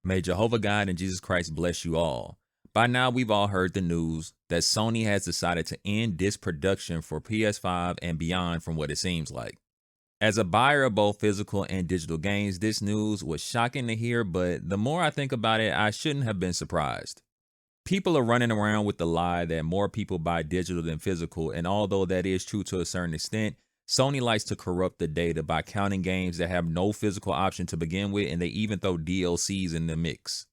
May Jehovah God and Jesus Christ bless you all. By now, we've all heard the news that Sony has decided to end disc production for PS5 and beyond from what it seems like. As a buyer of both physical and digital games, this news was shocking to hear, but the more I think about it, I shouldn't have been surprised. People are running around with the lie that more people buy digital than physical, and although that is true to a certain extent, Sony likes to corrupt the data by counting games that have no physical option to begin with, and they even throw DLCs in the mix.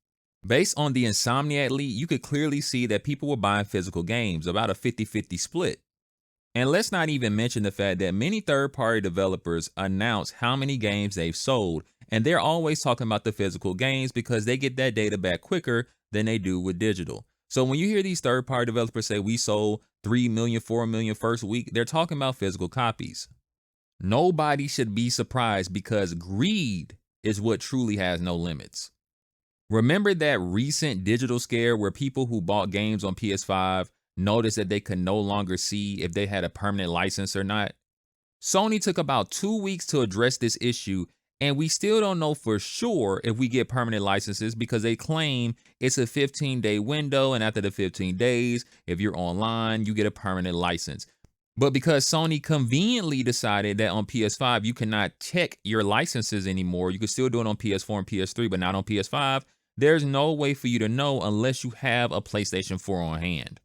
Based on the Insomniac leak, you could clearly see that people were buying physical games, about a 50-50 split. And let's not even mention the fact that many third-party developers announce how many games they've sold, and they're always talking about the physical games because they get that data back quicker than they do with digital. So when you hear these third-party developers say we sold 3 million, 4 million first week, they're talking about physical copies. Nobody should be surprised because greed is what truly has no limits. Remember that recent digital scare where people who bought games on PS5 noticed that they could no longer see if they had a permanent license or not? Sony took about 2 weeks to address this issue, and we still don't know for sure if we get permanent licenses because they claim it's a 15-day window, and after the 15 days, if you're online, you get a permanent license. But because Sony conveniently decided that on PS5 you cannot check your licenses anymore, you can still do it on PS4 and PS3, but not on PS5, there's no way for you to know unless you have a PlayStation 4 on hand.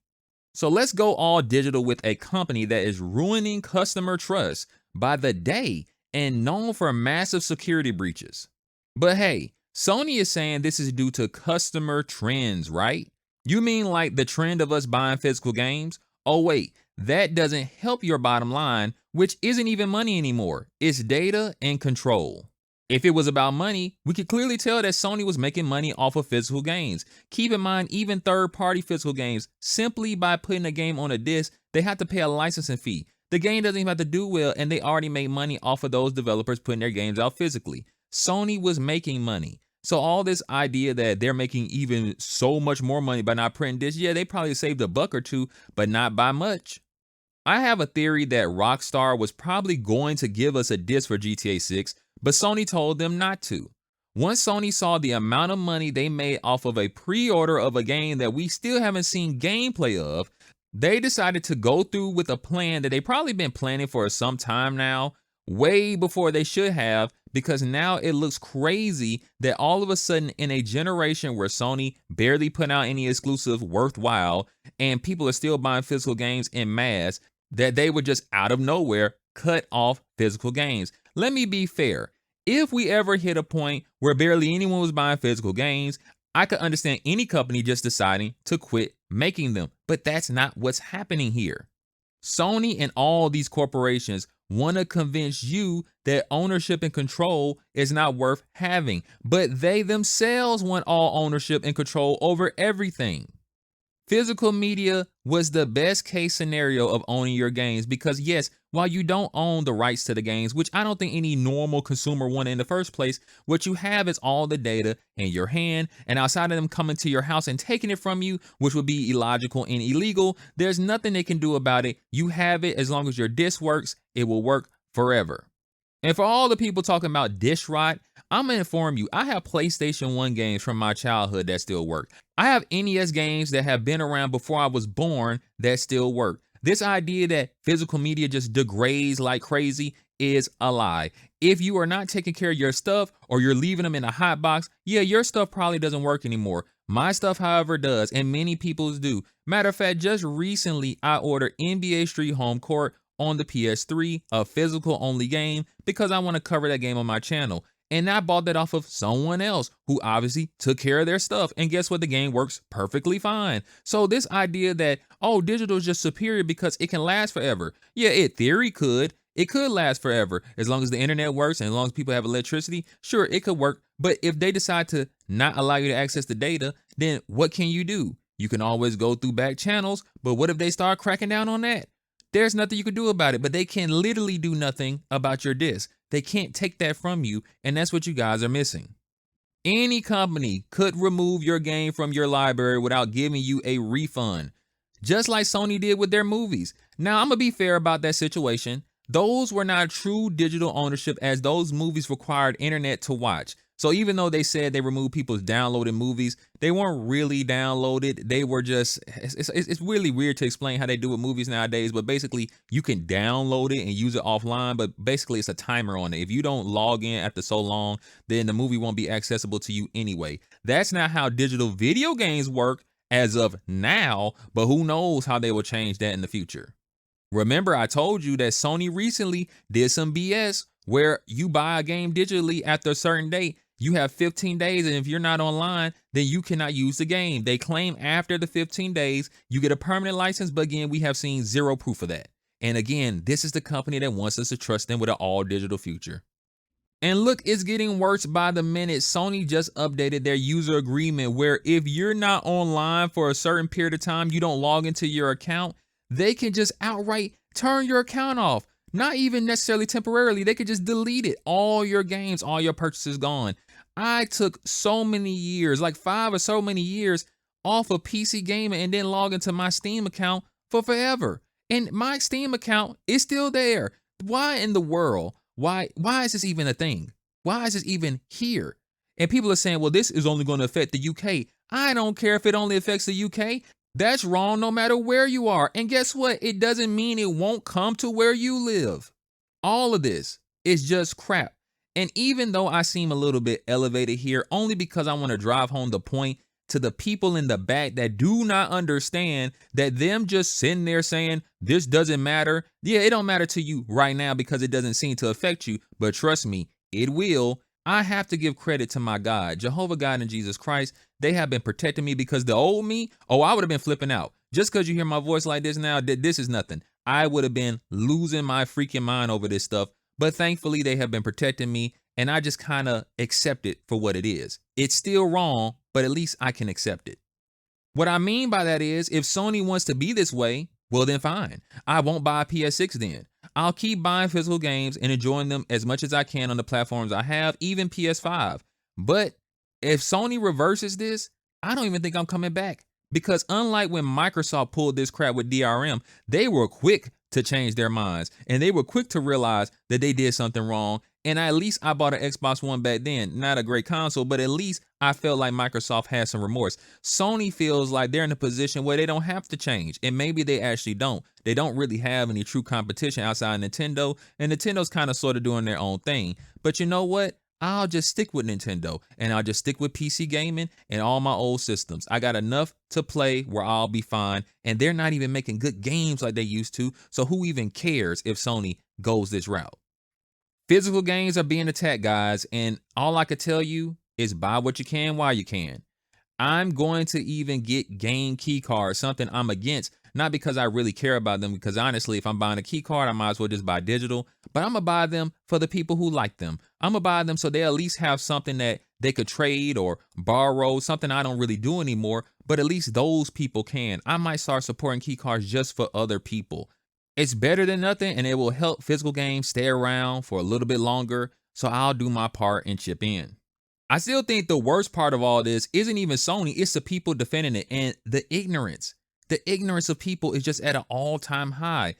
So let's go all digital with a company that is ruining customer trust by the day and known for massive security breaches. But hey, Sony is saying this is due to customer trends, right? You mean like the trend of us buying physical games? Oh wait, that doesn't help your bottom line, which isn't even money anymore. It's data and control. If it was about money, we could clearly tell that Sony was making money off of physical games. Keep in mind, even third-party physical games, simply by putting a game on a disc, they have to pay a licensing fee. The game doesn't even have to do well, and they already make money off of those developers putting their games out physically. Sony was making money. So all this idea that they're making even so much more money by not printing discs, yeah, they probably saved a buck or two, but not by much. I have a theory that Rockstar was probably going to give us a disc for GTA 6, but Sony told them not to. Once Sony saw the amount of money they made off of a pre-order of a game that we still haven't seen gameplay of, they decided to go through with a plan that they've probably been planning for some time now, way before they should have, because now it looks crazy that all of a sudden in a generation where Sony barely put out any exclusive worthwhile and people are still buying physical games en masse, that they would just out of nowhere cut off physical games. Let me be fair. If we ever hit a point where barely anyone was buying physical games, I could understand any company just deciding to quit making them, but that's not what's happening here. Sony and all these corporations want to convince you that ownership and control is not worth having, but they themselves want all ownership and control over everything. Physical media was the best case scenario of owning your games because yes, while you don't own the rights to the games, which I don't think any normal consumer wanted in the first place, what you have is all the data in your hand, and outside of them coming to your house and taking it from you, which would be illogical and illegal, there's nothing they can do about it. You have it. As long as your disc works, it will work forever. And for all the people talking about disk rot, I'm gonna inform you, I have PlayStation 1 games from my childhood that still work. I have NES games that have been around before I was born that still work. This idea that physical media just degrades like crazy is a lie. If you are not taking care of your stuff or you're leaving them in a hot box, yeah, your stuff probably doesn't work anymore. My stuff, however, does, and many people's do. Matter of fact, just recently I ordered NBA Street Home Court on the PS3, a physical only game, because I want to cover that game on my channel. And I bought that off of someone else who obviously took care of their stuff. And guess what? The game works perfectly fine. So this idea that, oh, digital is just superior because it can last forever. Yeah, in theory could. It could last forever. As long as the internet works and as long as people have electricity, sure, it could work. But if they decide to not allow you to access the data, then what can you do? You can always go through back channels. But what if they start cracking down on that? There's nothing you can do about it, but they can literally do nothing about your disc. They can't take that from you, and that's what you guys are missing. Any company could remove your game from your library without giving you a refund, just like Sony did with their movies. Now, I'm going to be fair about that situation. Those were not true digital ownership as those movies required internet to watch. So even though they said they removed people's downloaded movies, they weren't really downloaded. They were just, it's really weird to explain how they do with movies nowadays, but basically you can download it and use it offline, but basically it's a timer on it. If you don't log in after so long, then the movie won't be accessible to you anyway. That's not how digital video games work as of now, but who knows how they will change that in the future. Remember, I told you that Sony recently did some BS where you buy a game digitally after a certain date. You have 15 days, and if you're not online, then you cannot use the game. They claim after the 15 days, you get a permanent license, but again, we have seen zero proof of that. And again, this is the company that wants us to trust them with an all-digital future. And look, it's getting worse by the minute. Sony just updated their user agreement where if you're not online for a certain period of time, you don't log into your account, they can just outright turn your account off. Not even necessarily temporarily. They could just delete it. All your games, all your purchases gone. I took so many years, like 5 or so many years off of PC gaming and then log into my Steam account for forever. And my Steam account is still there. Why in the world? Why is this even a thing? Why is this even here? And people are saying, well, this is only going to affect the UK. I don't care if it only affects the UK. That's wrong no matter where you are. And guess what? It doesn't mean it won't come to where you live. All of this is just crap. And even though I seem a little bit elevated here, only because I want to drive home the point to the people in the back that do not understand that them just sitting there saying, this doesn't matter. Yeah, it don't matter to you right now because it doesn't seem to affect you. But trust me, it will. I have to give credit to my God, Jehovah God and Jesus Christ. They have been protecting me because the old me, I would have been flipping out. Just because you hear my voice like this now, this is nothing. I would have been losing my freaking mind over this stuff. But thankfully, they have been protecting me, and I just kind of accept it for what it is. It's still wrong, but at least I can accept it. What I mean by that is, if Sony wants to be this way, well then fine. I won't buy a PS6 then. I'll keep buying physical games and enjoying them as much as I can on the platforms I have, even PS5. But if Sony reverses this, I don't even think I'm coming back. Because unlike when Microsoft pulled this crap with DRM, they were quick to change their minds. And they were quick to realize that they did something wrong. And at least I bought an Xbox One back then. Not a great console, but at least I felt like Microsoft had some remorse. Sony feels like they're in a position where they don't have to change. And maybe they actually don't. They don't really have any true competition outside Nintendo. And Nintendo's kind of sort of doing their own thing. But you know what? I'll just stick with Nintendo, and I'll just stick with PC gaming and all my old systems. I got enough to play where I'll be fine, and they're not even making good games like they used to, so who even cares if Sony goes this route? Physical games are being attacked, guys, and all I could tell you is buy what you can while you can. I'm going to even get game key cards, something I'm against, not because I really care about them, because honestly, if I'm buying a key card, I might as well just buy digital, but I'm gonna buy them for the people who like them. I'm gonna buy them so they at least have something that they could trade or borrow, something I don't really do anymore, but at least those people can. I might start supporting key cards just for other people. It's better than nothing, and it will help physical games stay around for a little bit longer, so I'll do my part and chip in. I still think the worst part of all this isn't even Sony, it's the people defending it and the ignorance. The ignorance of people is just at an all-time high.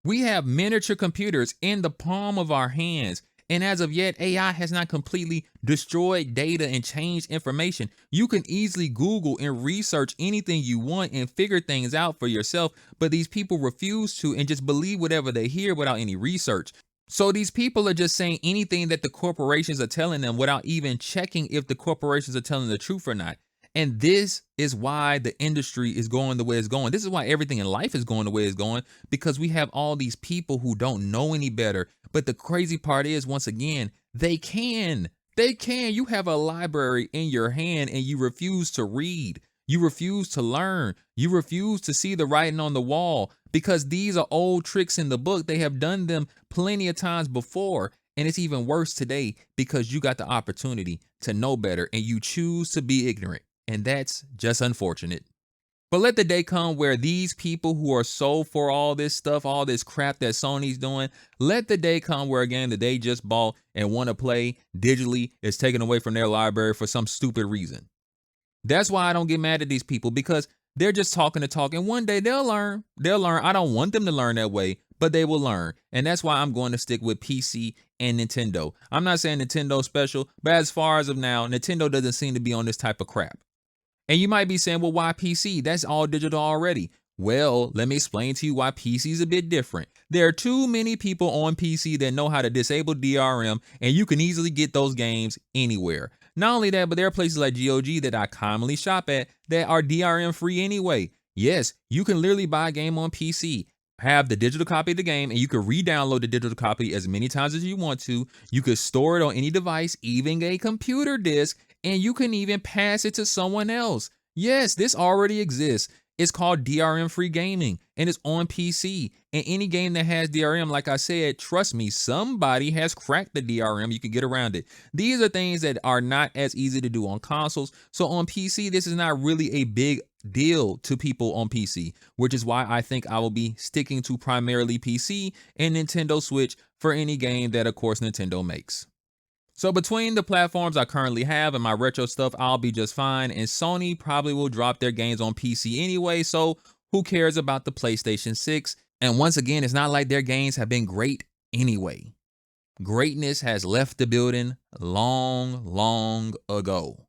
We have miniature computers in the palm of our hands, and as of yet, AI has not completely destroyed data and changed information. You can easily Google and research anything you want and figure things out for yourself, but these people refuse to and just believe whatever they hear without any research. So these people are just saying anything that the corporations are telling them without even checking if the corporations are telling the truth or not. And this is why the industry is going the way it's going. This is why everything in life is going the way it's going, because we have all these people who don't know any better. But the crazy part is, once again, they can. You have a library in your hand and you refuse to read. You refuse to learn. You refuse to see the writing on the wall, because these are old tricks in the book. They have done them plenty of times before. And it's even worse today because you got the opportunity to know better and you choose to be ignorant. And that's just unfortunate. But let the day come where these people who are so for all this stuff, all this crap that Sony's doing, let the day come where a game that they just bought and want to play digitally is taken away from their library for some stupid reason. That's why I don't get mad at these people, because they're just talking to talk, and one day they'll learn. I don't want them to learn that way, but they will learn. And that's why I'm going to stick with PC and Nintendo. I'm not saying Nintendo special, but as far as of now, Nintendo doesn't seem to be on this type of crap. And you might be saying, well, why PC? That's all digital already. Well, let me explain to you why PC is a bit different. There are too many people on PC that know how to disable DRM, and you can easily get those games anywhere. Not only that, but there are places like GOG that I commonly shop at that are DRM free anyway. Yes, you can literally buy a game on PC, have the digital copy of the game, and you can re-download the digital copy as many times as you want to. You could store it on any device, even a computer disk, and you can even pass it to someone else. Yes, this already exists. It's called DRM free gaming, and it's on PC. And any game that has DRM, like I said, trust me, somebody has cracked the DRM. You can get around it. These are things that are not as easy to do on consoles. So on PC, this is not really a big deal to people on PC, which is why I think I will be sticking to primarily PC and Nintendo Switch for any game that, of course, Nintendo makes. So between the platforms I currently have and my retro stuff, I'll be just fine. And Sony probably will drop their games on PC anyway, so who cares about the PlayStation 6? And once again, it's not like their games have been great anyway. Greatness has left the building long ago.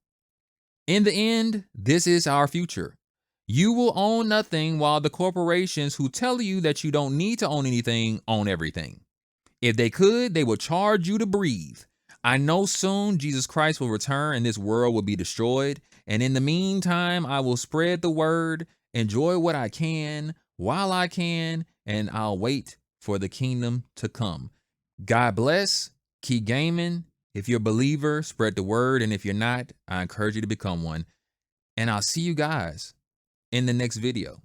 In the end, this is our future. You will own nothing while the corporations who tell you that you don't need to own anything own everything. If they could, they would charge you to breathe. I know soon Jesus Christ will return and this world will be destroyed. And in the meantime, I will spread the word, enjoy what I can while I can, and I'll wait for the kingdom to come. God bless. Keep gaming. If you're a believer, spread the word. And if you're not, I encourage you to become one. And I'll see you guys in the next video.